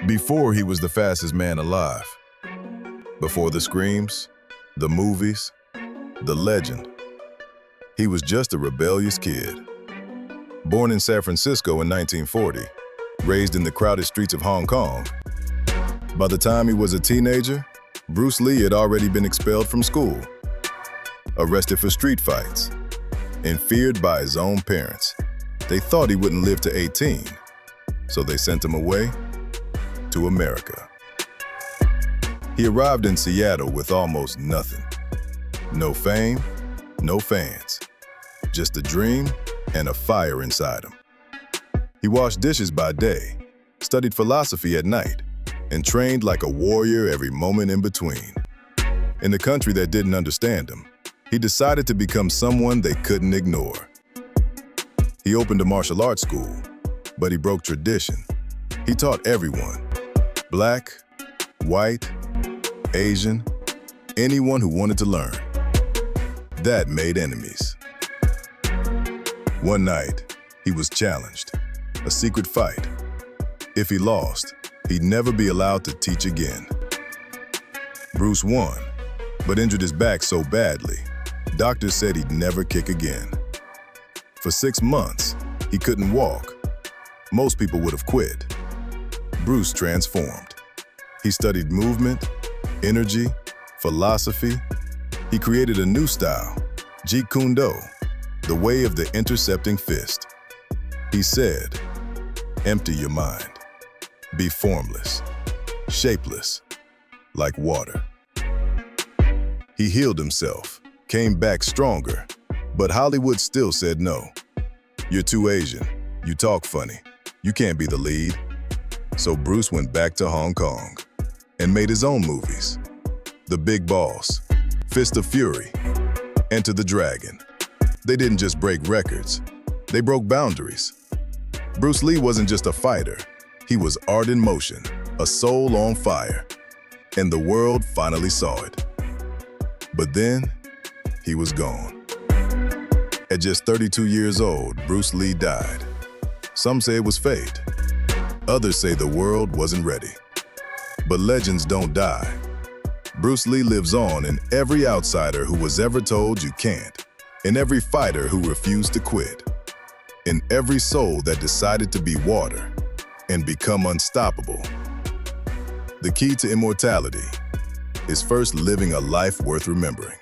Before he was the fastest man alive. Before the screams, the movies, the legend. He was just a rebellious kid. Born in San Francisco in 1940, raised in the crowded streets of Hong Kong. By the time he was a teenager, Bruce Lee had already been expelled from school, arrested for street fights, and feared by his own parents. They thought he wouldn't live to 18, so they sent him away to America. He arrived in Seattle with almost nothing. No fame, no fans, just a dream and a fire inside him. He washed dishes by day, studied philosophy at night, and trained like a warrior every moment in between. In a country that didn't understand him, he decided to become someone they couldn't ignore. He opened a martial arts school, but he broke tradition. He taught everyone, black, white, Asian, anyone who wanted to learn. That made enemies. One night, he was challenged, a secret fight. If he lost, he'd never be allowed to teach again. Bruce won, but injured his back so badly, doctors said he'd never kick again. For 6 months, he couldn't walk. Most people would have quit. Bruce transformed. He studied movement, energy, philosophy. He created a new style, Jeet Kune Do, the way of the intercepting fist. He said, "Empty your mind. Be formless, shapeless, like water." He healed himself, came back stronger, but Hollywood still said no. "You're too Asian, you talk funny, you can't be the lead." So Bruce went back to Hong Kong and made his own movies. The Big Boss, Fist of Fury, Enter the Dragon. They didn't just break records, they broke boundaries. Bruce Lee wasn't just a fighter, he was art in motion, a soul on fire, and the world finally saw it. But then, he was gone. At just 32 years old, Bruce Lee died. Some say it was fate. Others say the world wasn't ready. But legends don't die. Bruce Lee lives on in every outsider who was ever told you can't, in every fighter who refused to quit, in every soul that decided to be water and become unstoppable. The key to immortality is first living a life worth remembering.